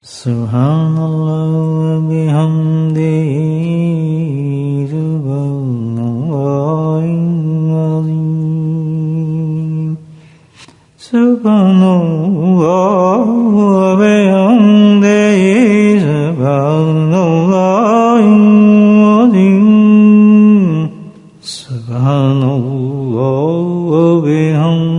سبحان اللہ وبحمدہ سبحان اللہ العظیم سبحان اللہ وبحمدہ سبحان اللہ العظیم سبحان اللہ وبحمدہ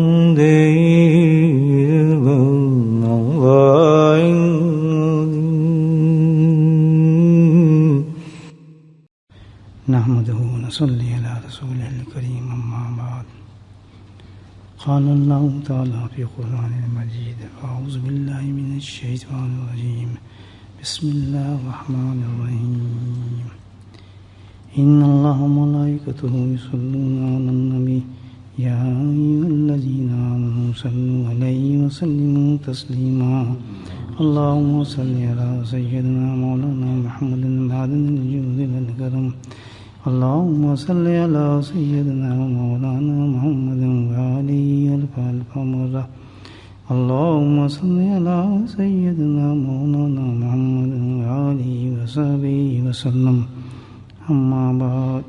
نحمده ونصلي على رسوله الكريم أما بعد قال الله تعالى في قرآن المجيد أعوذ بالله من الشيطان الرجيم بسم الله الرحمن الرحيم إن الله وملائكته يصلون على النبي يا أيها الذين آمنوا صلوا عليه وسلموا تسليما اللهم صل على سيدنا مولانا محمد معدن الجود والكرم اللهم صل على سيدنا مولانا محمد وآله الف مرة اللهم صل على سيدنا مولانا محمد وآله وصحبه وسلم أما بعد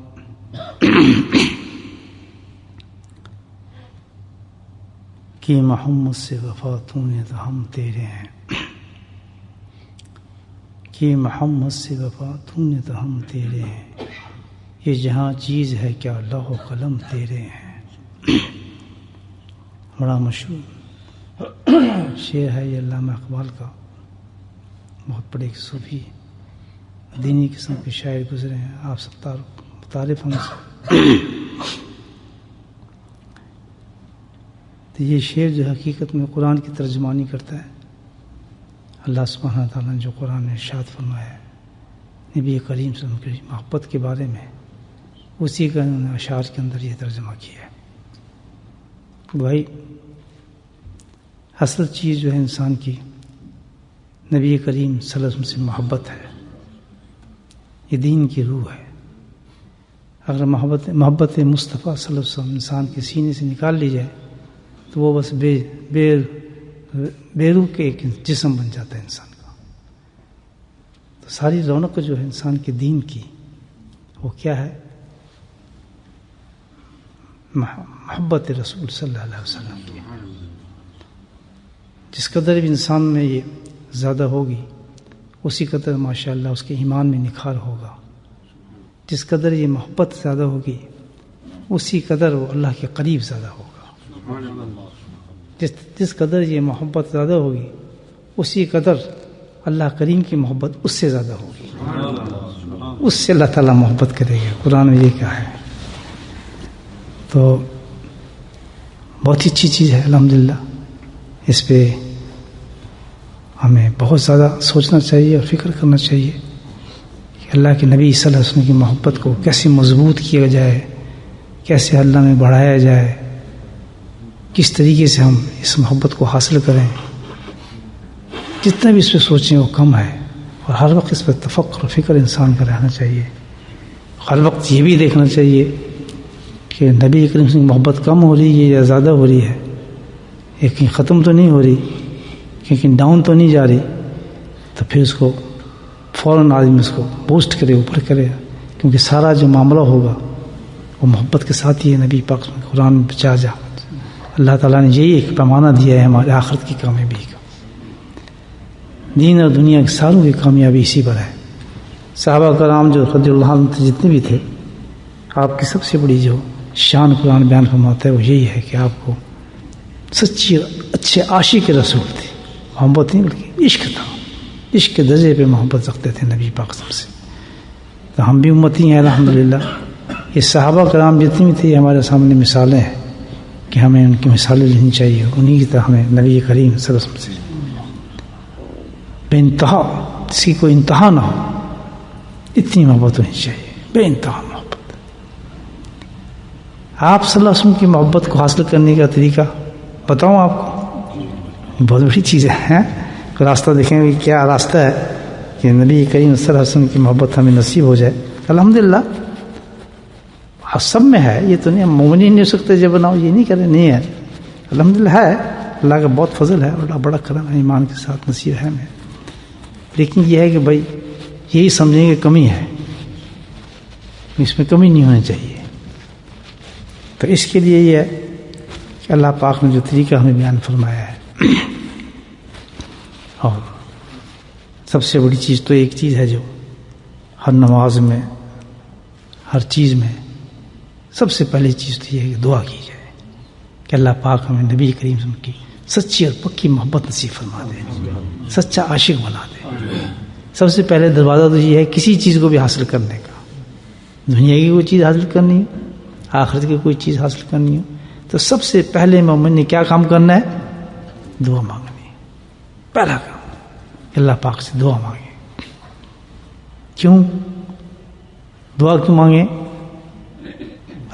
کہ محمد سے وفا تو نے تو ہم تیرے ہیں کہ محمد سے وفا تو نے تو ہم تیرے ہیں یہ جہاں چیز ہے کیا لوح و قلم تیرے ہیں بڑا مشہور شعر ہے یہ علامہ اقبال کا بہت بڑے صوفی دینی قسم کے شاعر گزرے ہیں آپ سب متعارف ہم سے تو یہ شعر جو حقیقت میں قرآن کی ترجمانی کرتا ہے اللہ سبحانہ تعالیٰ نے جو قرآن میں ارشاد فرمایا ہے نبی کریم صلی اللہ علیہ وسلم کی محبت کے بارے میں اسی کا انہوں نے اشعار کے اندر یہ ترجمہ کیا ہے بھائی اصل چیز جو ہے انسان کی نبی کریم صلی اللہ علیہ وسلم سے محبت ہے یہ دین کی روح ہے اگر محبت مصطفیٰ صلی اللہ علیہ وسلم انسان کے سینے سے نکال لی جائے تو وہ بس بے روح کے ایک جسم بن جاتا ہے انسان کا تو ساری رونق جو ہے انسان کے دین کی وہ کیا ہے محبت رسول صلی اللہ علیہ وسلم کی جس قدر بھی انسان میں یہ زیادہ ہوگی اسی قدر ماشاءاللہ اس کے ایمان میں نکھار ہوگا جس قدر یہ محبت زیادہ ہوگی اسی قدر وہ اللہ کے قریب زیادہ ہوگا جس قدر یہ محبت زیادہ ہوگی اسی قدر اللہ کریم کی محبت اس سے زیادہ ہوگی اس سے اللہ تعالیٰ محبت کرے گا قرآن میں یہ کہا ہے تو بہت ہی اچھی چیز ہے الحمدللہ اس پہ ہمیں بہت زیادہ سوچنا چاہیے اور فکر کرنا چاہیے کہ اللہ کے نبی صلی اللہ علیہ وسلم کی محبت کو کیسے مضبوط کیا جائے کیسے اللہ میں بڑھایا جائے کس طریقے سے ہم اس محبت کو حاصل کریں جتنا بھی اس پہ سوچیں وہ کم ہے اور ہر وقت اس پہ تفکر و فکر انسان کا رہنا چاہیے ہر وقت یہ بھی دیکھنا چاہیے کہ نبی کریم سے محبت کم ہو رہی ہے یا زیادہ ہو رہی ہے یہ کہیں ختم تو نہیں ہو رہی کہیں ڈاؤن تو نہیں جا رہی تو پھر اس کو فوراً آدمی اس کو بوسٹ کرے اوپر کرے کیونکہ سارا جو معاملہ ہوگا وہ محبت کے ساتھ ہی ہے نبی پاک قرآن میں بچا جا اللہ تعالیٰ نے یہی ایک پیمانہ دیا ہے ہمارے آخرت کی کامیابی کا دین اور دنیا کی ساروں کی کامیابی اسی پر ہے صحابہ کرام جو رضی اللہ عنہ جتنے بھی تھے آپ کی سب سے بڑی جو شان قرآن بیان فرماتا ہے وہ یہی ہے کہ آپ کو سچی اچھے عاشق رسول تھے محبت نہیں بلکہ عشق تھا عشق کے درجے پہ محبت رکھتے تھے نبی پاک سے تو ہم بھی امتی ہیں الحمدللہ یہ صحابہ کرام جتنے بھی تھے ہمارے سامنے مثالیں ہیں کہ ہمیں ان کی مثالیں لینی چاہیے انہی کی طرح ہمیں نبی کریم صلی اللہ علیہ وسلم سے بے انتہا جس کی کوئی انتہا نہ ہو اتنی محبت ہونی چاہیے بے انتہا محبت آپ صلی اللہ علیہ وسلم کی محبت کو حاصل کرنے کا طریقہ بتاؤں آپ کو بہت بڑی چیز ہے راستہ دیکھیں گے کیا راستہ ہے کہ نبی کریم صلی اللہ علیہ وسلم کی محبت ہمیں نصیب ہو جائے الحمدللہ سب میں ہے یہ تو نہیں مومن ہی نہیں ہو سکتے جب بناؤ یہ نہیں کرے نہیں ہے الحمدللہ ہے اللہ کا بہت فضل ہے اور بڑا کرم ہے ایمان کے ساتھ نصیب ہے ہمیں لیکن یہ ہے کہ بھائی یہی سمجھیں کہ کمی ہے، اس میں کمی نہیں ہونی چاہیے. تو اس کے لیے یہ ہے کہ اللہ پاک نے جو طریقہ ہمیں بیان فرمایا ہے، اور سب سے بڑی چیز تو ایک چیز ہے جو ہر نماز میں، ہر چیز میں سب سے پہلی چیز تو یہ ہے کہ دعا کی جائے کہ اللہ پاک ہمیں نبی کریم صلی اللہ علیہ وسلم کی سچی اور پکی محبت نصیب فرما دے، سچا عاشق بنا دے. سب سے پہلے دروازہ تو یہ ہے کسی چیز کو بھی حاصل کرنے کا، دنیا کی کوئی چیز حاصل کرنی ہو، آخرت کی کوئی چیز حاصل کرنی ہو، تو سب سے پہلے مومن نے کیا کام کرنا ہے؟ دعا مانگنی. پہلا کام اللہ پاک سے دعا مانگے. کیوں دعا کیوں مانگے؟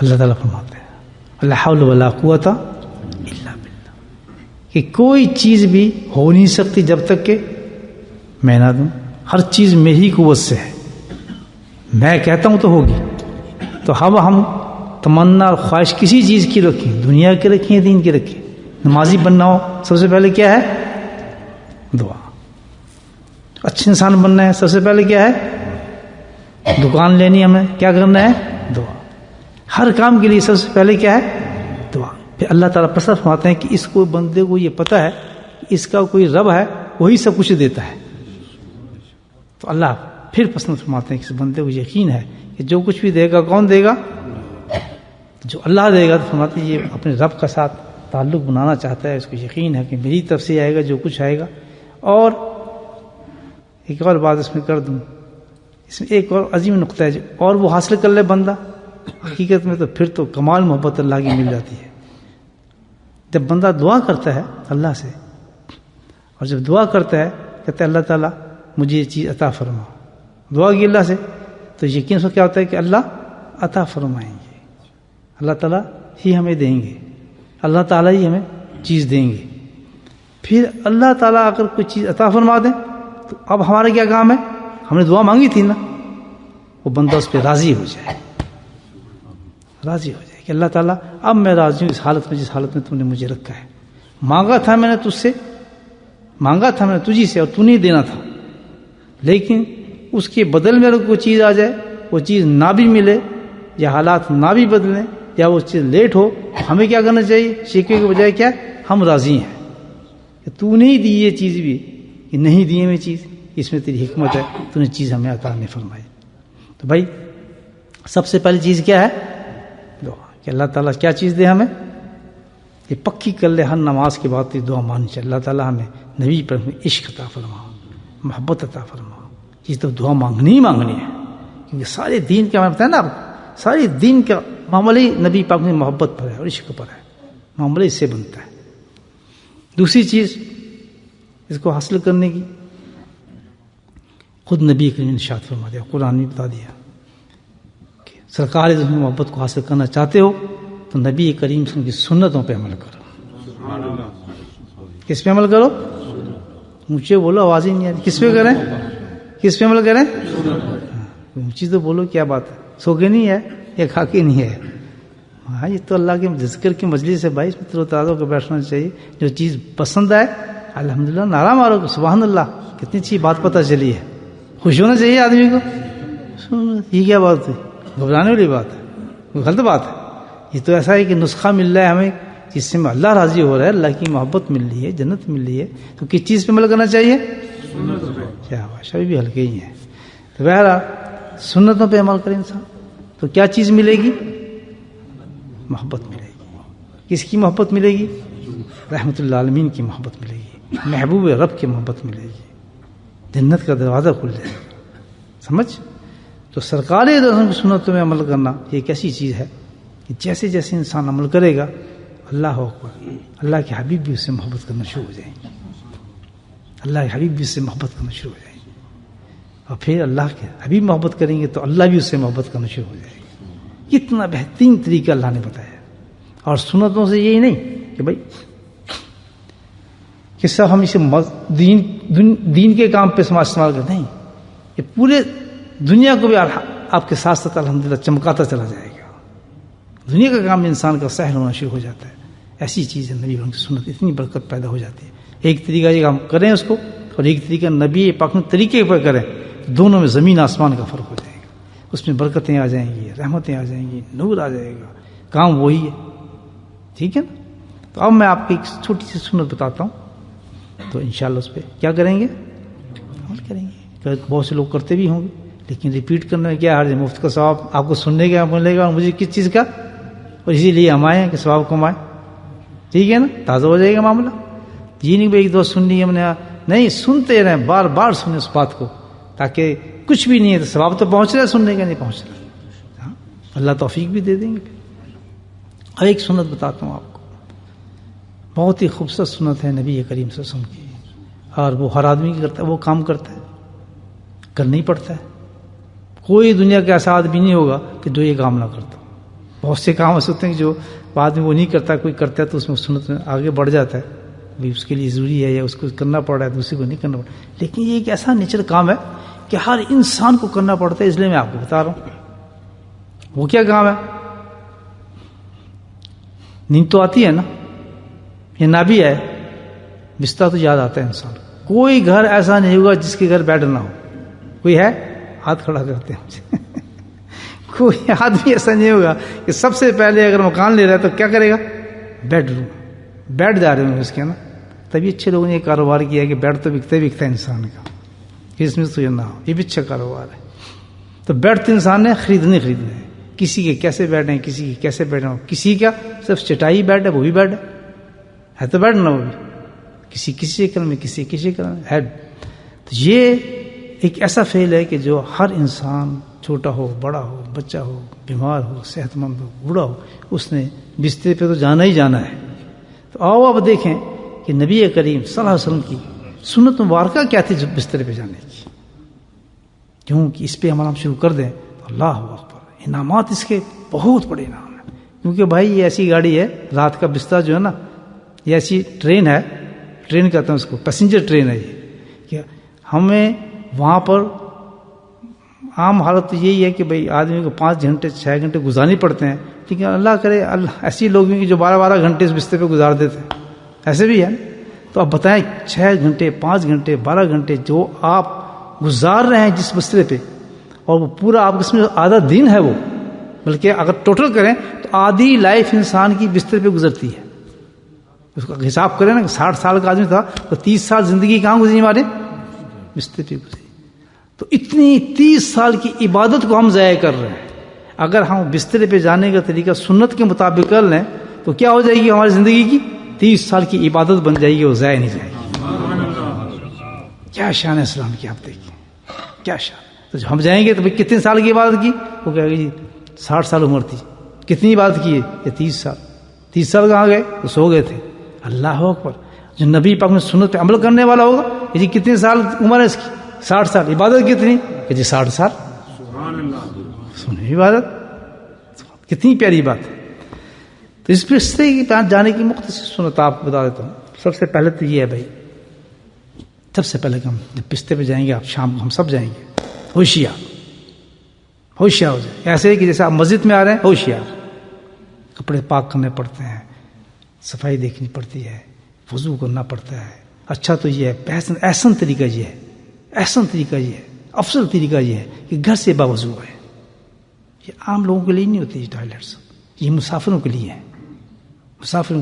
اللہ تعالیٰ فرماتے ہیں لا حول ولا قوت الا باللہ، کہ کوئی چیز بھی ہو نہیں سکتی جب تک کہ میں نہ دوں. ہر چیز میری قوت سے ہے، میں کہتا ہوں تو ہوگی. تو ہم تمنا اور خواہش کسی چیز کی رکھیں، دنیا کی رکھیں یا دین کی رکھیں. نمازی بننا ہو سب سے پہلے کیا ہے؟ دعا. اچھے انسان بننا ہے سب سے پہلے کیا ہے؟ دکان لینی ہمیں کیا کرنا ہے؟ دعا. ہر کام کے لیے سب سے پہلے کیا ہے؟ دعا. پھر اللہ تعالیٰ پسند فرماتے ہیں کہ اس کو بندے کو یہ پتہ ہے کہ اس کا کوئی رب ہے، وہی سب کچھ دیتا ہے. تو اللہ پھر پسند فرماتے ہیں کہ اس بندے کو یقین ہے کہ جو کچھ بھی دے گا کون دے گا؟ جو اللہ دے گا. تو فرماتے ہیں یہ اپنے رب کا ساتھ تعلق بنانا چاہتا ہے، اس کو یقین ہے کہ میری طرف سے آئے گا جو کچھ آئے گا. اور ایک اور بات اس میں کر دوں، اس میں ایک اور عظیم نقطہ ہے اور وہ حاصل کر لے بندہ حقیقت میں، تو پھر تو کمال محبت اللہ کی مل جاتی ہے. جب بندہ دعا کرتا ہے اللہ سے، اور جب دعا کرتا ہے کہتا ہے اللہ تعالیٰ مجھے یہ چیز عطا فرما، دعا کی اللہ سے، تو یقین سے کیا ہوتا ہے کہ اللہ عطا فرمائیں گے، اللہ تعالیٰ ہی ہمیں دیں گے، اللہ تعالیٰ ہی ہمیں چیز دیں گے. پھر اللہ تعالیٰ اگر کوئی چیز عطا فرما دیں تو اب ہمارا کیا کام ہے؟ ہم نے دعا مانگی تھی نا، وہ بندہ اس پہ راضی ہو جائے، راضی ہو جائے کہ اللہ تعالیٰ اب میں راضی ہوں اس حالت میں جس حالت میں تم نے مجھے رکھا ہے. مانگا تھا میں نے تجھ سے، مانگا تھا میں نے تجھی سے اور تو نہیں دینا تھا، لیکن اس کے بدل میں اگر کوئی چیز آ جائے، وہ چیز نہ بھی ملے یا حالات نہ بھی بدلیں یا وہ چیز لیٹ ہو، ہمیں کیا کرنا چاہیے؟ شکوے کے بجائے کیا ہم راضی ہیں کہ تو نہیں دی یہ چیز بھی، کہ نہیں دی ہمیں چیز، اس میں تیری حکمت ہے، تو نے چیز ہمیں عطا نہیں فرمائی. تو بھائی سب سے پہلی چیز کیا ہے؟ دعا. کہ اللہ تعالیٰ کیا چیز دے ہمیں، یہ پکی کر لے. ہر نماز کے بعد یہ دعا ماننی چاہیے اللہ تعالیٰ ہمیں نبی پر عشق عطا فرما، محبت عطا فرما. یہ تو دعا مانگنی ہی مانگنی ہے، کیونکہ سارے دین کا میں بتایا نا آپ، سارے دین کا معاملہ ہی نبی پاک میں محبت پر ہے اور عشق پر ہے، معاملہ اس سے بنتا ہے. دوسری چیز اس کو حاصل کرنے کی خود نبی کریم نے ارشاد فرما دیا، قرآن نے بتا دیا کہ سرکار اس محبت کو حاصل کرنا چاہتے ہو تو نبی کریم صلی اللہ علیہ وسلم کی سنتوں پہ عمل کرو. کس پہ عمل کرو؟ اونچے بولو، آواز ہی نہیں آ رہی. کس پہ کریں؟ کس پہ عمل کریں؟ اونچی تو بولو، کیا بات ہے، سو کے نہیں ہے یا کھا کے نہیں ہے. ہاں یہ تو اللہ کے ذکر کی مجلس ہے بھائی، اس میں تر و تازہ کو بیٹھنا چاہیے. جو چیز پسند آئے الحمدللہ نعرہ مارو سبحان اللہ، کتنی اچھی بات پتہ چلی ہے، خوش ہونا چاہیے آدمی کو. یہ کیا بات ہے؟ گھبرانے والی بات ہے، کوئی غلط بات ہے. یہ تو ایسا ہے کہ نسخہ مل رہا ہے ہمیں جس سے اللہ راضی ہو رہا ہے، اللہ کی محبت مل رہی ہے، جنت مل رہی ہے. تو کس چیز پہ عمل کرنا چاہیے؟ کیا بات، بھی ہلکے ہی ہیں. تو بہرحال سنتوں پہ عمل کرے انسان تو کیا چیز ملے گی؟ محبت ملے گی. کس کی محبت ملے گی؟ رحمت اللہ عالمین کی محبت ملے گی، محبوب رب کی محبت ملے گی، جنت کا دروازہ کھل جائے گا. سمجھ؟ تو سرکار کی سنتوں میں عمل کرنا یہ ایک ایسی چیز ہے کہ جیسے جیسے انسان عمل کرے گا اللہ اکبر، اللہ کے حبیب بھی اس سے محبت کرنا شروع ہو جائیں گے، اللہ کے حبیب بھی اس سے محبت کرنا شروع ہو جائیں گے. اور پھر اللہ کے حبیب محبت کریں گے تو اللہ بھی اس سے محبت کرنا شروع ہو جائے گا. اتنا بہترین طریقہ اللہ نے بتایا. اور سنتوں سے یہی نہیں کہ بھائی کہ سب ہم اسے دین کے کام پہ استعمال کرتے ہیں، یہ پورے دنیا کو بھی آپ کے ساتھ ساتھ الحمدللہ چمکاتا چلا جائے گا. دنیا کا کام انسان کا سہل ہونا شروع ہو جاتا ہے. ایسی چیز ہے نبی کی سنت، اتنی برکت پیدا ہو جاتی ہے. ایک طریقہ یہ ہم کریں اس کو، اور ایک طریقہ نبی پاک نے طریقے پر کریں، دونوں میں زمین آسمان کا فرق ہو جائے گا، اس میں برکتیں آ جائیں گی، رحمتیں آ جائیں گی، نور آ جائے گا، کام وہی ہے. ٹھیک ہے نا؟ تو اب میں آپ کو ایک چھوٹی سی سنت بتاتا ہوں، تو انشاءاللہ اس پہ کیا کریں گے؟ عمل کریں گے. بہت سے لوگ کرتے بھی ہوں گے، لیکن ریپیٹ کرنے میں کیا حرج ہے؟ مفت کا ثواب آپ کو سننے کا ملے گا، مجھے کس چیز کا؟ اور اسی لیے ہم آئے ہیں کہ ثواب کمائیں. ٹھیک ہے نا؟ تازہ ہو جائے گا معاملہ. یہ نہیں بھائی ایک دو سن لی ہم نے، نہیں، سنتے رہیں، بار بار سنیں اس بات کو، تاکہ کچھ بھی نہیں ہے تو ثواب تو پہنچ رہا ہے، سننے کا نہیں پہنچ رہا. ہاں، اللہ توفیق بھی دے دیں گے. اور ایک سنت بتاتا ہوں آپ کو، بہت ہی خوبصورت سنت ہے نبی کریم صلی اللہ علیہ وسلم کی، اور وہ ہر آدمی کی کرتا ہے، وہ کام کرتا ہے، کرنا ہی پڑتا ہے. کوئی دنیا کا ایسا آدمی نہیں ہوگا کہ جو یہ کام نہ کرتا. بہت سے کام ایسے ہوتے ہیں کہ جو بعد میں وہ نہیں کرتا، کوئی کرتا ہے تو اس میں سنت میں آگے بڑھ جاتا ہے، بھی اس کے لیے ضروری ہے یا اس کو کرنا پڑ رہا ہے، دوسرے کو نہیں کرنا پڑا. لیکن یہ ایک ایسا نیچر کام ہے کہ ہر انسان کو کرنا پڑتا ہے، اس لیے میں آپ کو بتا رہا ہوں. وہ کیا کام ہے؟ نیند تو آتی ہے نا، یہ نہ بھی ہے، بستر تو یاد آتا ہے انسان. کوئی گھر ایسا نہیں ہوگا جس کے گھر بیڈ نہ ہو. کوئی ہے؟ ہاتھ کھڑا کرتے ہیں. کوئی آدمی ایسا نہیں ہوگا کہ سب سے پہلے اگر مکان لے رہا ہے تو کیا کرے گا؟ بیڈ روم، بیڈ جا رہے ہوں اس کے نا. تبھی اچھے لوگوں نے یہ کاروبار کیا ہے کہ بیڈ تو بکتا ہے انسان کا، اس میں تو یہ نہ ہو. یہ بھی اچھا کاروبار ہے. تو بیڈ تو انسان نے خریدنے ہیں. کسی کے کیسے بیڈ ہیں، کسی کے کیسے بیڈ ہیں، کسی کا صرف چٹائی بیڈ ہے، وہ بھی بیڈ ہے تو بیڈ نہ وہ بھی کسی شکل میں، کسی شکل میں ہے. تو یہ ایک ایسا فعل ہے کہ جو ہر انسان، چھوٹا ہو، بڑا ہو، بچہ ہو، بیمار ہو، صحت مند ہو، بوڑھا ہو، اس نے بستر پہ تو جانا ہی جانا ہے. تو آؤ اب دیکھیں کہ نبی کریم صلی اللہ علیہ وسلم کی سنت مبارکہ کیا تھی بستر پہ جانے کی. کیونکہ اس پہ ہم شروع کر دیں تو اللہ اکبر، انعامات اس کے بہت بڑے انعام ہیں. کیونکہ بھائی یہ ایسی گاڑی ہے، رات کا بستر جو ہے نا، یہ ایسی ٹرین ہے، ٹرین کہتے ہیں اس کو، پیسنجر ٹرین ہے یہ، کہ ہمیں وہاں پر عام حالت تو یہی ہے کہ بھئی آدمی کو 5 گھنٹے 6 گھنٹے گزارنے پڑتے ہیں. ٹھیک ہے، اللہ کرے ایسی لوگ بھی کہ جو 12 گھنٹے اس بستر پہ گزار دیتے ہیں، ایسے بھی ہے. تو آپ بتائیں 6 گھنٹے 5 گھنٹے 12 گھنٹے جو آپ گزار رہے ہیں جس بستر پہ، اور وہ پورا آپ اس میں آدھا دن ہے وہ، بلکہ اگر ٹوٹل کریں تو آدھی لائف انسان کی بستر پہ گزرتی ہے. اس کا حساب کریں نا کہ 60 سال کا آدمی تھا تو 30 سال زندگی کہاں گزری ہمارے؟ بستر پہ گزری. تو اتنی 30 سال کی عبادت کو ہم ضائع کر رہے ہیں. اگر ہم بستر پہ جانے کا طریقہ سنت کے مطابق کر لیں تو کیا ہو جائے گی؟ ہماری زندگی کی 30 سال کی عبادت بن جائے گی، وہ ضائع نہیں جائے گی. کیا شان ہے اسلام کی، آپ دیکھیں کیا شان. تو ہم جائیں گے تو بھائی کتنے سال کی عبادت کی؟ وہ کہے گا جی 60 سال عمر تھی. کتنی عبادت کی ہے؟ یہ 30 سال. 30 سال کہاں گئے؟ تو سو گئے تھے. اللہ اکبر. جو نبی پاک نے سنت پہ عمل کرنے والا ہوگا، جی کتنے سال عمر ہے اس کی؟ 60 سال. عبادت کتنی؟ کہ جی 60 سال. سنیں عبادت کتنی پیاری بات ہے. تو اس پہ جانے کی مختصر سنت آپ کو بتا دیتا ہوں. سب سے پہلے تو یہ ہے بھائی، سب سے پہلے کہ ہم جب پستے پہ جائیں گے، آپ شام کو ہم سب جائیں گے، ہوشیار ہو جائے. ایسے کہ جیسے آپ مسجد میں آ رہے ہیں، ہوشیار. کپڑے پاک کرنے پڑتے ہیں، صفائی دیکھنی پڑتی ہے، وضو کرنا پڑتا ہے. اچھا تو یہ ہے، احسن طریقہ یہ ہے، احسن طریقہ یہ ہے، افضل طریقہ یہ ہے کہ گھر سے باوضو ہے. یہ عام لوگوں کے لیے نہیں ہوتی یہ ٹوائلٹس، یہ مسافروں کے لیے ہے. مسافر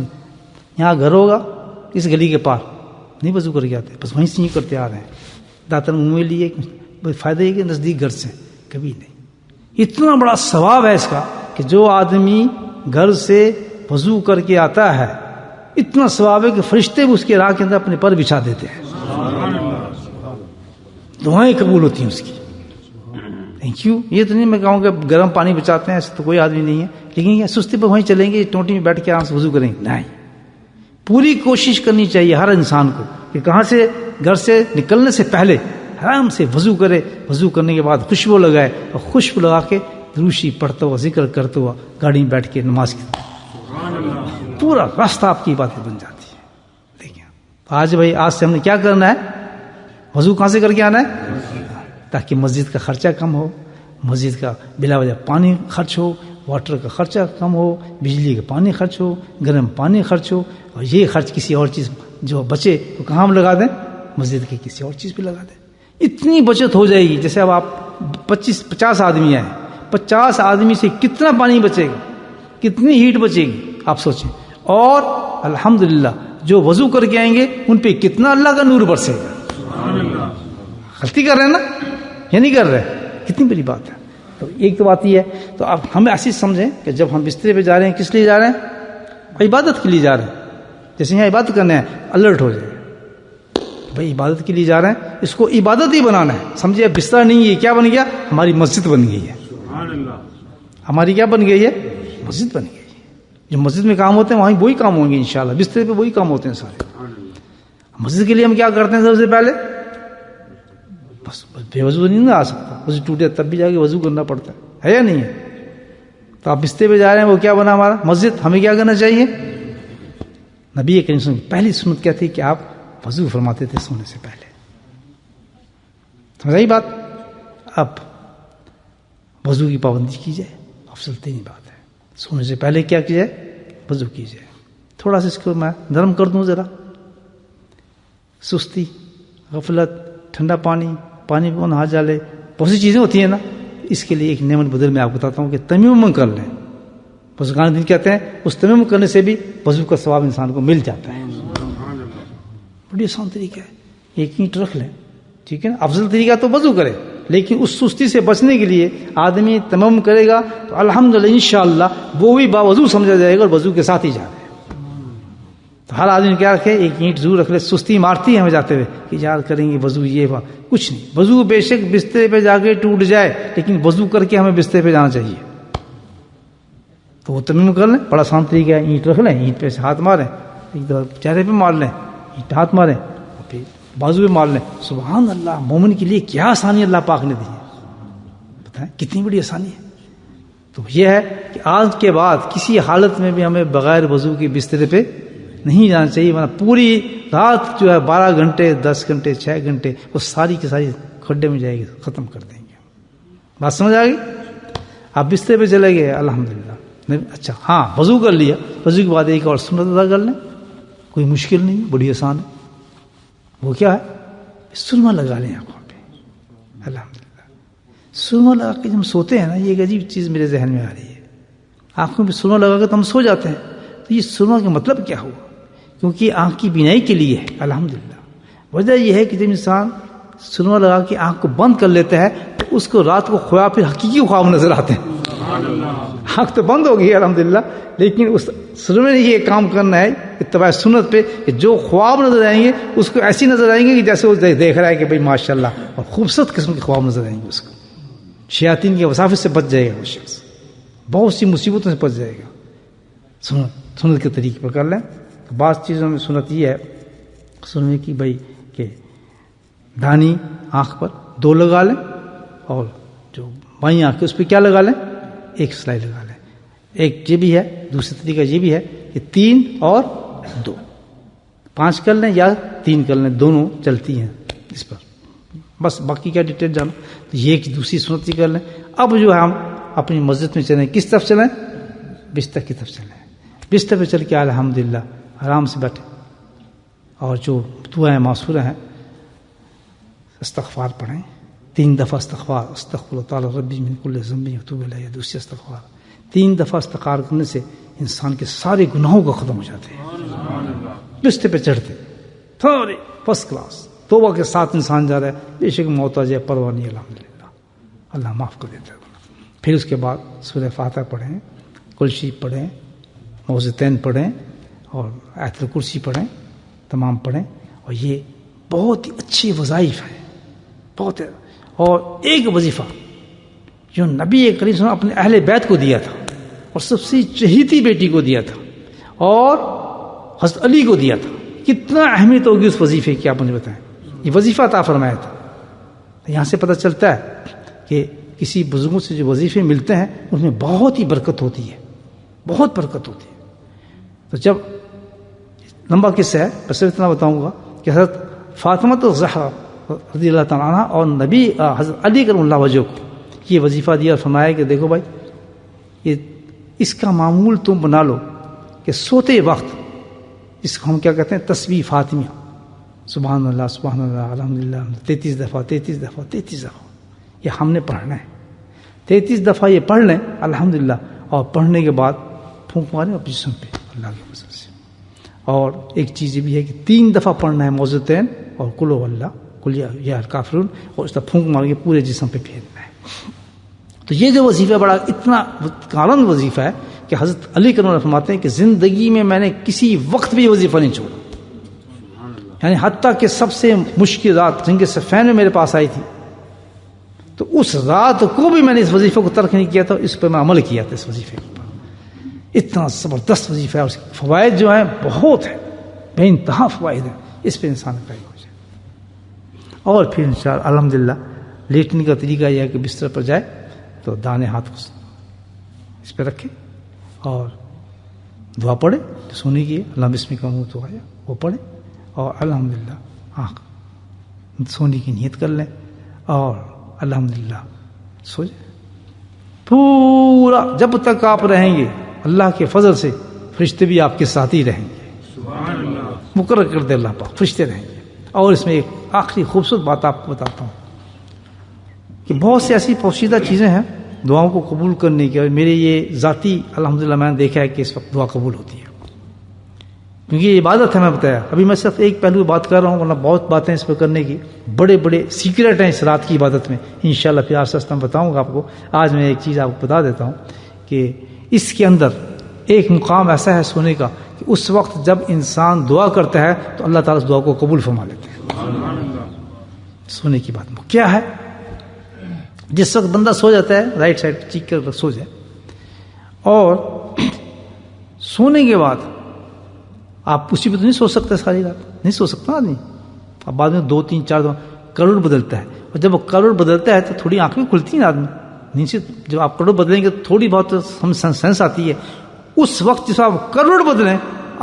یہاں گھر ہوگا اس گلی کے پار، نہیں وضو کر کے آتے، بس وہیں سے ہی کرتے آ رہے ہیں. داتن منہ میں لیے، فائدہ یہ کہ نزدیک گھر سے، کبھی نہیں. اتنا بڑا ثواب ہے اس کا کہ جو آدمی گھر سے وضو کر کے آتا ہے، اتنا ثواب ہے کہ فرشتے بھی اس کے راہ کے اندر اپنے پر بچھا دیتے ہیں. دعائیں قبول ہوتی ہیں اس کی. Thank you. یہ تو نہیں میں کہوں کہ گرم پانی بچاتے ہیں، ایسا تو کوئی آدمی نہیں ہے. لیکن یہ سستی پر وہیں چلیں گے، ٹوٹی میں بیٹھ کے آرام سے وضو کریں گے؟ نہیں. پوری کوشش کرنی چاہیے ہر انسان کو کہ کہاں سے، گھر سے نکلنے سے پہلے آرام سے وضو کرے. وضو کرنے کے بعد خوشبو لگائے، اور خوشبو لگا کے دروشی پڑھتا ہوا، ذکر کرتا ہوا گاڑی میں بیٹھ کے نماز کی، پورا راستہ آپ کی عبادت بن جاتی ہے. دیکھیں آج بھائی، آج سے ہم نے کیا کرنا ہے؟ وضو کہاں سے کر کے آنا ہے؟ تاکہ مسجد کا خرچہ کم ہو، مسجد کا بلا وجہ پانی خرچ ہو، واٹر کا خرچہ کم ہو، بجلی کا پانی خرچ ہو، گرم پانی خرچ ہو. اور یہ خرچ کسی اور چیز جو بچے تو کہاں ہم لگا دیں؟ مسجد کی کسی اور چیز پہ لگا دیں. اتنی بچت ہو جائے گی. جیسے اب آپ 50 آدمی ہیں, 50 آدمی سے کتنا پانی بچے گا, کتنی ہیٹ بچے گی, آپ سوچیں. اور الحمدللہ جو وضو کر کے آئیں گے ان پہ کتنا اللہ کا نور برسے گا. غلطی کر رہے ہیں نا, یا نہیں کر رہے؟ کتنی بڑی بات ہے. تو ایک تو بات یہ ہے. تو اب ہمیں ایسی سمجھیں کہ جب ہم بسترے پہ جا رہے ہیں کس لیے جا رہے ہیں؟ عبادت کے لیے جا رہے ہیں. جیسے یہاں عبادت کرنے ہیں, الرٹ ہو جائے بھائی عبادت کے لیے جا رہے ہیں, اس کو عبادت ہی بنانا ہے. سمجھے بستر نہیں ہے, کیا بن گیا؟ ہماری مسجد بن گئی ہے. ہماری کیا بن گئی ہے؟ مسجد بن گئی ہے. جو مسجد میں کام ہوتے ہیں وہیں وہی کام ہوں گے انشاءاللہ. بسترے پہ وہی کام ہوتے ہیں سارے. مسجد کے لیے ہم کیا کرتے ہیں سب سے پہلے؟ بس بے وضو نہیں نہ آ سکتا, وضو ٹوٹے تب بھی جا کے وضو کرنا پڑتا ہے یا نہیں ہے؟ تو آپ بسترے پہ جا رہے ہیں, وہ کیا بنا ہمارا؟ مسجد. ہمیں کیا کرنا چاہیے؟ نبی کریم صلی اللہ علیہ وسلم کی پہلی سنت کیا تھی کہ آپ وضو فرماتے تھے سونے سے پہلے. سمجھ آئی بات؟ اب وضو کی پابندی کی جائے, افضل ترین بات ہے. سونے سے پہلے کیا کیا جائے؟ وضو کی جائے. تھوڑا سا اس کو میں نرم کر دوں ذرا. سستی, غفلت, ٹھنڈا پانی پہ نہا جالے, بہت سی چیزیں ہوتی ہیں نا. اس کے لیے ایک نعمت بدل میں آپ بتاتا ہوں کہ تیمم کر لیں. بزرگان دین کہتے ہیں اس تیمم کرنے سے بھی وضو کا ثواب انسان کو مل جاتا ہے. بڑی آسان طریقہ ہے. ایک اینٹ رکھ لیں, ٹھیک ہے نا. افضل طریقہ تو وضو کرے, لیکن اس سستی سے بچنے کے لیے آدمی تیمم کرے گا تو الحمدللہ انشاءاللہ وہ بھی باوضو سمجھا جائے گا اور وضو کے ساتھ ہی جا رہے ہیں. تو ہر آدمی کیا رکھے, ایک اینٹ ضرور رکھ لے. سستی مارتی ہے ہمیں جاتے ہوئے کہ یار کریں گے وضو, یہ کچھ نہیں. وضو بے شک بسترے پہ جا کے ٹوٹ جائے, لیکن وضو کر کے ہمیں بسترے پہ جانا چاہیے. تو وہ تیمم کر لیں, بڑا آسان طریقہ ہے. اینٹ رکھ لیں, اینٹ پہ سے ہاتھ ماریں, ایک دفعہ چہرے پہ مار لیں, اینٹ ہاتھ ماریں, اور پھر بازو پہ مار لیں. سبحان اللہ, مومن کے لیے کیا آسانی اللہ پاک نے دی ہے, بتائیں کتنی بڑی آسانی ہے. تو یہ ہے کہ آج کے بعد کسی حالت میں بھی ہمیں بغیر وضو کے بسترے پہ نہیں جانا چاہیے, ورنہ پوری رات جو ہے 12 گھنٹے 10 گھنٹے 6 گھنٹے وہ ساری کی ساری کھڈے میں جائے گی, ختم کر دیں گے. بات سمجھ آ گئی؟ آپ بسترے پہ چلے گئے الحمدللہ. اچھا ہاں, وضو کر لیا, وضو کے بعد ایک اور سنت ادا کر لیں. کوئی مشکل نہیں, بڑی آسان ہے. وہ کیا ہے؟ سرما لگا لیں آنکھوں پہ. الحمدللہ سرما لگا کے جب ہم سوتے ہیں نا, یہ ایک عجیب چیز میرے ذہن میں آ رہی ہے. آنکھوں پہ سرما لگا کے تو ہم سو جاتے ہیں. تو یہ سرما کا مطلب کیا ہوا؟ کیونکہ آنکھ کی بینائی کے لیے ہے. الحمدللہ وجہ یہ ہے کہ جب انسان سرما لگا کے آنکھ کو بند کر لیتا ہے تو اس کو رات کو خواب, پھر حقیقی خواب نظر آتے ہیں. آنکھ تو بند ہو گئی الحمدللہ, لیکن اس سرمے نے یہ کام کرنا ہے اتباع سنت پہ کہ جو خواب نظر آئیں گے اس کو ایسی نظر آئیں گے کہ جیسے وہ دیکھ رہا ہے کہ بھئی ماشاءاللہ, اور خوبصورت قسم کے خواب نظر آئیں گے اس کو. شیاطین کے وساوس سے بچ جائے گا وہ شخص, بہت سی مصیبتوں سے بچ جائے گا. سنت کے طریقے پر کر لیں. بعض چیزوں میں سنت یہ ہے سننے کی بھائی کہ دانی آنکھ پر 2 لگا لیں, اور جو بائیں آنکھ اس پہ کیا لگا لیں؟ 1 سلائی لگا لیں. ایک یہ بھی ہے, دوسرا طریقہ یہ بھی ہے کہ 3 اور 2, 5 کر لیں یا 3 کر لیں, دونوں چلتی ہیں اس پر. بس باقی کیا ڈیٹیل جانا. تو یہ ایک دوسری سنت ہی کر لیں. اب جو ہے ہم اپنی مسجد میں چلیں, کس طرف چلیں؟ بستر کی طرف چلیں. بستر پہ چل کے الحمدللہ آرام سے بیٹھے, اور جو دعائیں معصورہ ہیں استغفار پڑھیں. 3 دفعہ استغفار, استغفر اللہ تعالی ربی من کل ذنب واتوب الیہ. دوسری استغفار 3 دفعہ استغفار کرنے سے انسان کے سارے گناہوں کا ختم ہو جاتے ہیں. بستر پہ چڑھتے تھوڑے فرسٹ کلاس توبہ کے ساتھ انسان جا رہا ہے, بے شک موت آ جائے پرواہ نہیں, الحمدللہ اللہ معاف کر دیتا ہے. پھر اس کے بعد سورہ فاتحہ پڑھیں, کل شریف پڑھیں, موعظتین پڑھیں, اور آیت الکرسی پڑھیں, تمام پڑھیں. اور یہ بہت ہی اچھے وظائف ہیں, بہت. اور ایک وظیفہ جو نبی کریم صلی اللہ علیہ وسلم اپنے اہل بیت کو دیا تھا, اور سب سے چہیتی بیٹی کو دیا تھا, اور حضرت علی کو دیا تھا. کتنا اہمیت ہوگی اس وظیفے کی, آپ مجھے بتائیں. یہ وظیفہ عطا فرمایا تھا. یہاں سے پتہ چلتا ہے کہ کسی بزرگوں سے جو وظیفے ملتے ہیں ان میں بہت ہی برکت ہوتی ہے, بہت برکت ہوتی ہے. تو جب لمبا قصہ ہے, بس اتنا بتاؤں گا کہ حضرت فاطمہ الزہرا رضی اللہ تعالیٰ عنہ اور نبی حضرت علی کرم اللہ وجہ کو یہ وظیفہ دیا, فرمایا کہ دیکھو بھائی, یہ اس کا معمول تم بنا لو کہ سوتے وقت اس کو ہم کیا کہتے ہیں تسبیح فاطمیہ, سبحان اللہ الحمدللہ 33 دفعہ یہ ہم نے پڑھنا ہے. 33 دفعہ یہ پڑھ لیں الحمدللہ, اور پڑھنے کے بعد پھونک ماریں اپنے جسم پہ اللہ کے فضل سے. اور ایک چیز یہ بھی ہے کہ 3 دفعہ پڑھنا ہے موذتین اور قل هو اللہ قل یا الکافرون, اور اس طرح پھونک مار کے پورے جسم پہ پھیرنا ہے. تو یہ جو وظیفہ بڑا اتنا کارند وظیفہ ہے کہ حضرت علی کرم اللہ فرماتے ہیں کہ زندگی میں میں نے کسی وقت بھی یہ وظیفہ نہیں چھوڑا. یعنی حتیٰ کہ سب سے مشکل رات جنگ صفین میں میرے پاس آئی تھی, تو اس رات کو بھی میں نے اس وظیفے کو ترک نہیں کیا تھا, اس پہ میں عمل کیا تھا. اس وظیفے کے اوپر اتنا زبردست وظیفہ ہے, اس کے فوائد جو ہیں بہت ہیں, بے انتہا فوائد ہیں. اس پہ انسان قائم ہو جائے. اور پھر انشاءاللہ الحمدللہ لیٹنے کا طریقہ یہ ہے کہ بستر پر جائے تو دانے ہاتھ کو اس پہ رکھے اور دعا پڑھے سونے کی, اللہ بسمک اموت و احیا وہ پڑھے, اور الحمدللہ آنکھ سونے کی نیت کر لیں اور الحمدللہ سو جائیں. پورا جب تک آپ رہیں گے اللہ کے فضل سے فرشتے بھی آپ کے ساتھ ہی رہیں گے. سبحان اللہ. مقرر کر دے اللہ پاک, فرشتے رہیں گے. اور اس میں ایک آخری خوبصورت بات آپ کو بتاتا ہوں کہ بہت سی ایسی پوشیدہ چیزیں ہیں دعاؤں کو قبول کرنے کی, اور میرے یہ ذاتی الحمدللہ میں نے دیکھا ہے کہ اس وقت دعا قبول ہوتی ہے, کیونکہ یہ عبادت ہے. میں بتایا ابھی میں صرف ایک پہلو بات کر رہا ہوں, ورنہ بہت باتیں اس پہ کرنے کی, بڑے بڑے سیکرٹ ہیں اس رات کی عبادت میں. انشاءاللہ پھر آہستہ میں بتاؤں گا آپ کو. آج میں ایک چیز آپ کو بتا دیتا ہوں کہ اس کے اندر ایک مقام ایسا ہے سونے کا کہ اس وقت جب انسان دعا کرتا ہے تو اللہ تعالیٰ اس دعا کو قبول فرما لیتے ہیں. سونے کی بات کیا ہے, جس وقت بندہ سو جاتا ہے رائٹ سائڈ چیک کر سو جائے, اور سونے کے بعد آپ اسی پہ تو نہیں سو سکتے ساری رات, نہیں سو سکتا آدمی. اب بعد میں 2 3 4 کروڑ بدلتا ہے, اور جب وہ کروڑ بدلتا ہے تو تھوڑی آنکھیں کھلتی ہیں آدمی نیچے. جب آپ کروڑ بدلیں گے تھوڑی بہت ہم سینس آتی ہے. اس وقت جس آپ کروڑ بدلیں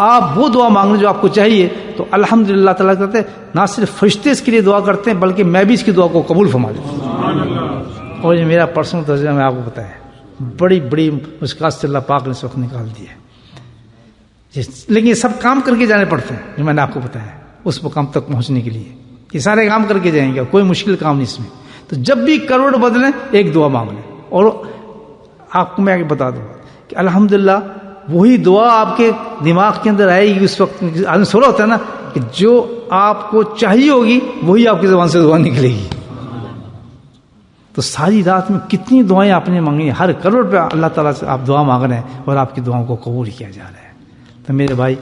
آپ وہ دعا مانگنے جو آپ کو چاہیے, تو الحمدللہ تعالیٰ کہتے ہیں نہ صرف فرشتے اس کے لیے دعا کرتے ہیں بلکہ میں بھی اس کی دعا کو قبول فرما دیتا ہوں. اور یہ میرا پرسنل تجربہ میں آپ کو بتایا, بڑی بڑی مشکلات سے اللہ پاک نے اس وقت نکال دی ہے. لیکن یہ سب کام کر کے جانے پڑتے ہیں جو میں نے آپ کو بتایا اس مقام تک پہنچنے کے لیے. یہ سارے کام کر کے جائیں گے, کوئی مشکل کام نہیں اس میں. تو جب بھی کروڑ بدلیں ایک دعا مانگ لیں. اور آپ کو میں بتا دوں کہ الحمدللہ وہی دعا آپ کے دماغ کے اندر آئے گی اس وقت. آدمی سو رہا ہوتا ہے نا کہ جو آپ کو چاہیے ہوگی وہی آپ کی زبان سے دعا نکلے گی. تو ساری رات میں کتنی دعائیں آپ نے مانگی, ہر کروڑ پہ اللہ تعالیٰ سے آپ دعا مانگ رہے ہیں اور آپ کی دعاؤں کو قبول کیا جا رہا ہے. تو میرے بھائی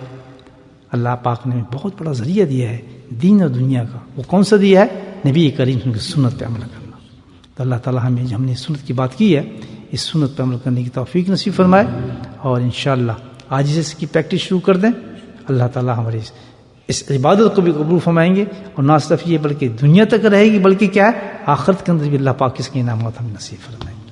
اللہ پاک نے بہت بڑا ذریعہ دیا ہے دین اور دنیا کا. وہ کون سا دیا ہے؟ نبی کریم کی سنت پہ عمل کرنا. تو اللہ تعالیٰ ہم نے سنت کی بات کی ہے, اس سنت پہ عمل کرنے کی توفیق نصیب فرمائے, اور انشاءاللہ آج سے اس کی پریکٹس شروع کر دیں. اللہ تعالیٰ ہماری اس عبادت کو بھی قبول فرمائیں گے, اور نہ صرف یہ بلکہ دنیا تک رہے گی بلکہ کیا ہے آخرت کے اندر بھی اللہ پاک اس کے انعامات ہمیں نصیب فرمائیں گے.